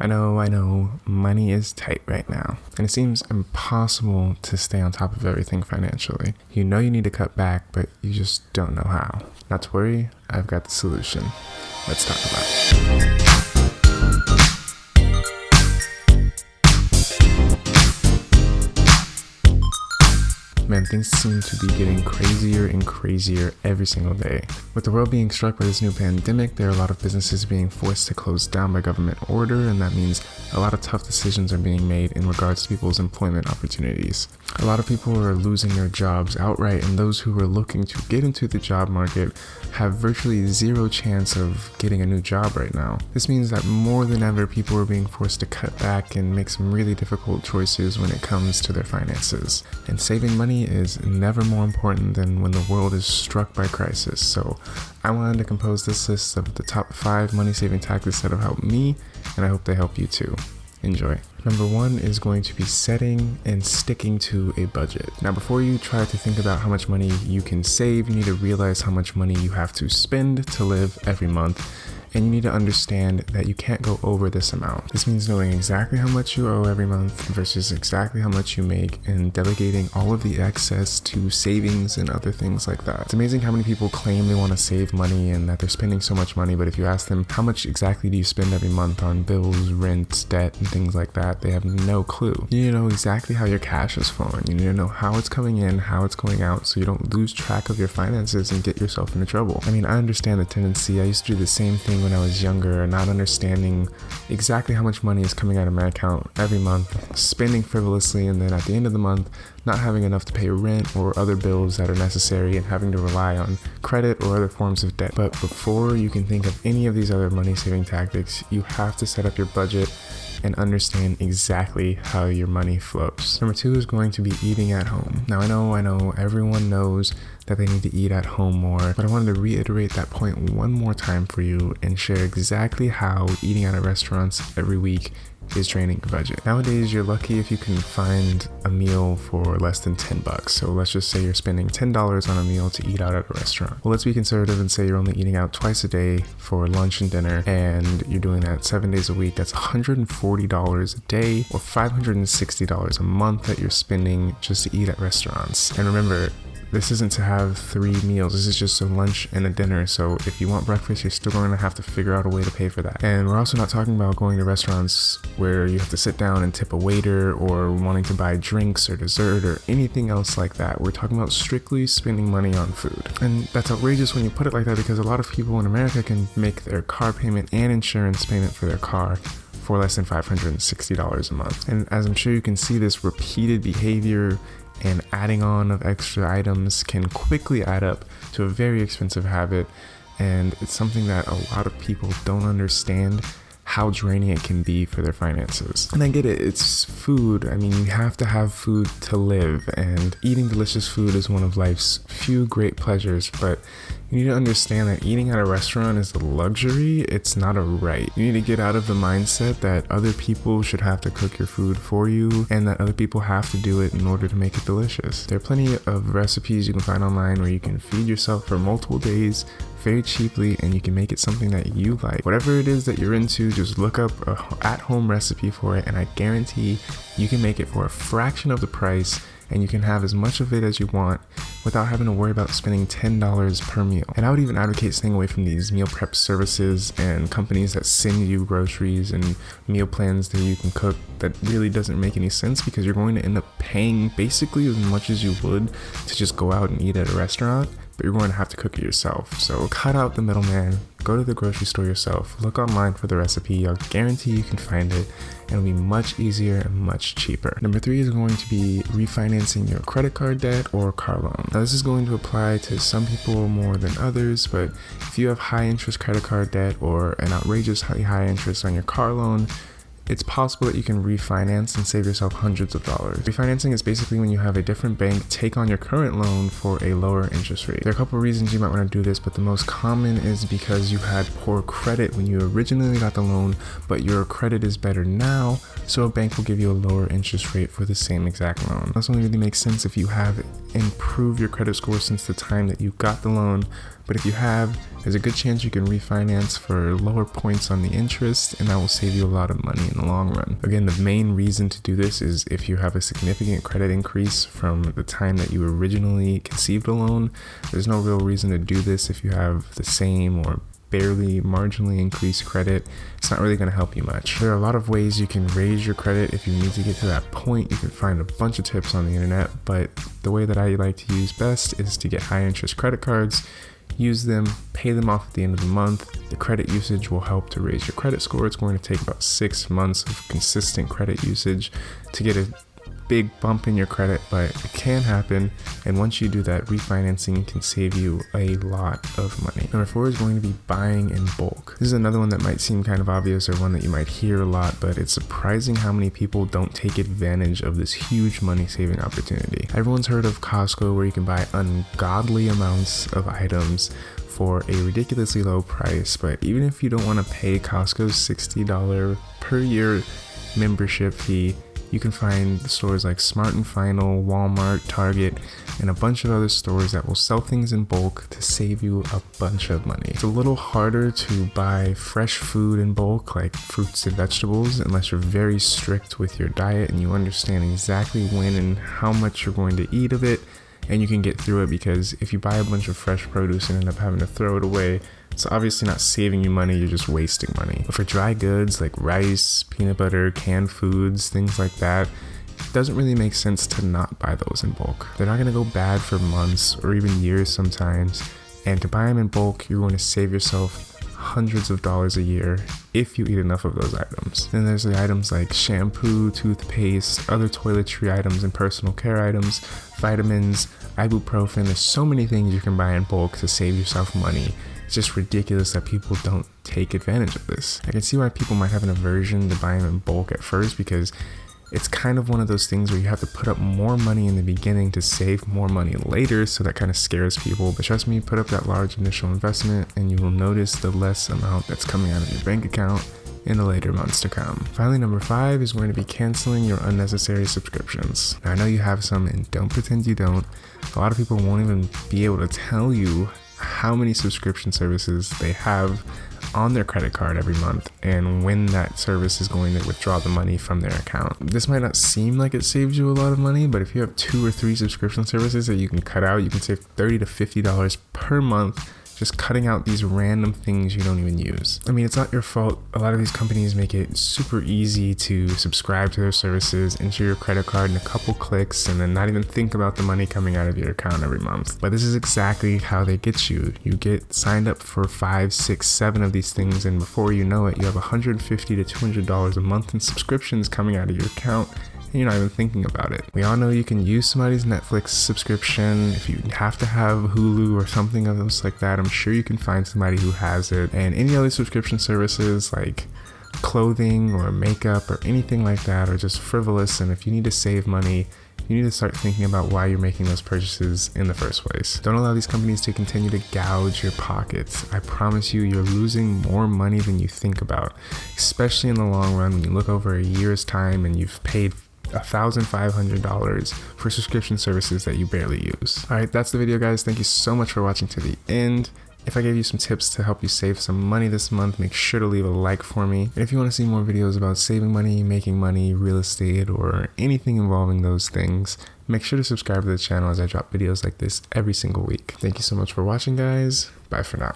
I know, money is tight right now, and it seems impossible to stay on top of everything financially. You know you need to cut back, but you just don't know how. Not to worry, I've got the solution. Let's talk about it. Man, things seem to be getting crazier and crazier every single day. With the world being struck by this new pandemic, there are a lot of businesses being forced to close down by government order, and that means a lot of tough decisions are being made in regards to people's employment opportunities. A lot of people are losing their jobs outright, and those who are looking to get into the job market have virtually zero chance of getting a new job right now. This means that more than ever, people are being forced to cut back and make some really difficult choices when it comes to their finances. And saving money is never more important than when the world is struck by crisis. So I wanted to compose this list of the top 5 money-saving tactics that have helped me, and I hope they help you too. Enjoy. Number 1 is going to be setting and sticking to a budget. Now, before you try to think about how much money you can save, you need to realize how much money you have to spend to live every month. And you need to understand that you can't go over this amount. This means knowing exactly how much you owe every month versus exactly how much you make, and delegating all of the excess to savings and other things like that. It's amazing how many people claim they want to save money and that they're spending so much money, but if you ask them how much exactly do you spend every month on bills, rent, debt, and things like that, they have no clue. You need to know exactly how your cash is flowing. You need to know how it's coming in, how it's going out, so you don't lose track of your finances and get yourself into trouble. I mean, I understand the tendency. I used to do the same thing when I was younger, not understanding exactly how much money is coming out of my account every month, spending frivolously, and then at the end of the month not having enough to pay rent or other bills that are necessary and having to rely on credit or other forms of debt. But before you can think of any of these other money saving tactics, you have to set up your budget and understand exactly how your money flows. Number 2 is going to be eating at home. Now, I know everyone knows that they need to eat at home more, but I wanted to reiterate that point one more time for you and share exactly how eating out at restaurants every week is draining your budget. Nowadays, you're lucky if you can find a meal for less than $10. So let's just say you're spending $10 on a meal to eat out at a restaurant. Well, let's be conservative and say you're only eating out twice a day for lunch and dinner, and you're doing that 7 days a week. That's $140 a day or $560 a month that you're spending just to eat at restaurants. And remember, this isn't to have 3 meals. This is just a lunch and a dinner. So if you want breakfast, you're still going to have to figure out a way to pay for that. And we're also not talking about going to restaurants where you have to sit down and tip a waiter or wanting to buy drinks or dessert or anything else like that. We're talking about strictly spending money on food. And that's outrageous when you put it like that, because a lot of people in America can make their car payment and insurance payment for their car for less than $560 a month. And as I'm sure you can see, this repeated behavior and adding on of extra items can quickly add up to a very expensive habit, and it's something that a lot of people don't understand how draining it can be for their finances. And I get it, it's food. I mean, you have to have food to live, and eating delicious food is one of life's few great pleasures, but you need to understand that eating at a restaurant is a luxury, it's not a right. You need to get out of the mindset that other people should have to cook your food for you and that other people have to do it in order to make it delicious. There are plenty of recipes you can find online where you can feed yourself for multiple days very cheaply, and you can make it something that you like. Whatever it is that you're into, just look up an at-home recipe for it, and I guarantee you can make it for a fraction of the price, and you can have as much of it as you want without having to worry about spending $10 per meal. And I would even advocate staying away from these meal prep services and companies that send you groceries and meal plans that you can cook. That really doesn't make any sense, because you're going to end up paying basically as much as you would to just go out and eat at a restaurant, but you're going to have to cook it yourself. So cut out the middleman, go to the grocery store yourself, look online for the recipe. I'll guarantee you can find it, and it'll be much easier and much cheaper. Number 3 is going to be refinancing your credit card debt or car loan. Now, this is going to apply to some people more than others, but if you have high interest credit card debt or an outrageously high interest on your car loan, it's possible that you can refinance and save yourself hundreds of dollars. Refinancing is basically when you have a different bank take on your current loan for a lower interest rate. There are a couple of reasons you might want to do this, but the most common is because you had poor credit when you originally got the loan, but your credit is better now, so a bank will give you a lower interest rate for the same exact loan. This only really makes sense if you have improved your credit score since the time that you got the loan, But if you have, there's a good chance you can refinance for lower points on the interest, and that will save you a lot of money in the long run. Again, the main reason to do this is if you have a significant credit increase from the time that you originally conceived a loan. There's no real reason to do this if you have the same or barely marginally increased credit. It's not really going to help you much. There are a lot of ways you can raise your credit if you need to get to that point. You can find a bunch of tips on the internet, but the way that I like to use best is to get high interest credit cards, use them, pay them off at the end of the month. The credit usage will help to raise your credit score. It's going to take about 6 months of consistent credit usage to get a big bump in your credit, but it can happen. And once you do that, refinancing can save you a lot of money. Number 4 is going to be buying in bulk. This is another one that might seem kind of obvious or one that you might hear a lot, but it's surprising how many people don't take advantage of this huge money saving opportunity. Everyone's heard of Costco, where you can buy ungodly amounts of items for a ridiculously low price. But even if you don't want to pay Costco's $60 per year membership fee, you can find stores like Smart & Final, Walmart, Target, and a bunch of other stores that will sell things in bulk to save you a bunch of money. It's a little harder to buy fresh food in bulk, like fruits and vegetables, unless you're very strict with your diet and you understand exactly when and how much you're going to eat of it, and you can get through it. Because if you buy a bunch of fresh produce and end up having to throw it away, it's obviously not saving you money, you're just wasting money. But for dry goods like rice, peanut butter, canned foods, things like that, it doesn't really make sense to not buy those in bulk. They're not gonna go bad for months or even years sometimes. And to buy them in bulk, you're going to save yourself hundreds of dollars a year if you eat enough of those items. Then there's the items like shampoo, toothpaste, other toiletry items and personal care items, vitamins, ibuprofen. There's so many things you can buy in bulk to save yourself money. It's just ridiculous that people don't take advantage of this. I can see why people might have an aversion to buying in bulk at first, because it's kind of one of those things where you have to put up more money in the beginning to save more money later, so that kind of scares people. But trust me, put up that large initial investment and you will notice the less amount that's coming out of your bank account in the later months to come. Finally, number 5 is going to be canceling your unnecessary subscriptions. Now, I know you have some, and don't pretend you don't. A lot of people won't even be able to tell you how many subscription services they have on their credit card every month and when that service is going to withdraw the money from their account. This might not seem like it saves you a lot of money, but if you have 2 or 3 subscription services that you can cut out, you can save $30 to $50 per month just cutting out these random things you don't even use. I mean, it's not your fault. A lot of these companies make it super easy to subscribe to their services, enter your credit card in a couple clicks, and then not even think about the money coming out of your account every month. But this is exactly how they get you. You get signed up for 5, 6, 7 of these things, and before you know it, you have $150 to $200 a month in subscriptions coming out of your account, and you're not even thinking about it. We all know you can use somebody's Netflix subscription. If you have to have Hulu or something else like that, I'm sure you can find somebody who has it. And any other subscription services like clothing or makeup or anything like that are just frivolous. And if you need to save money, you need to start thinking about why you're making those purchases in the first place. Don't allow these companies to continue to gouge your pockets. I promise you, you're losing more money than you think about, especially in the long run when you look over a year's time and you've paid $1,500 for subscription services that you barely use. All right, that's the video, guys. Thank you so much for watching to the end. If I gave you some tips to help you save some money this month, make sure to leave a like for me. And if you want to see more videos about saving money, making money, real estate, or anything involving those things, make sure to subscribe to the channel as I drop videos like this every single week. Thank you so much for watching, guys. Bye for now.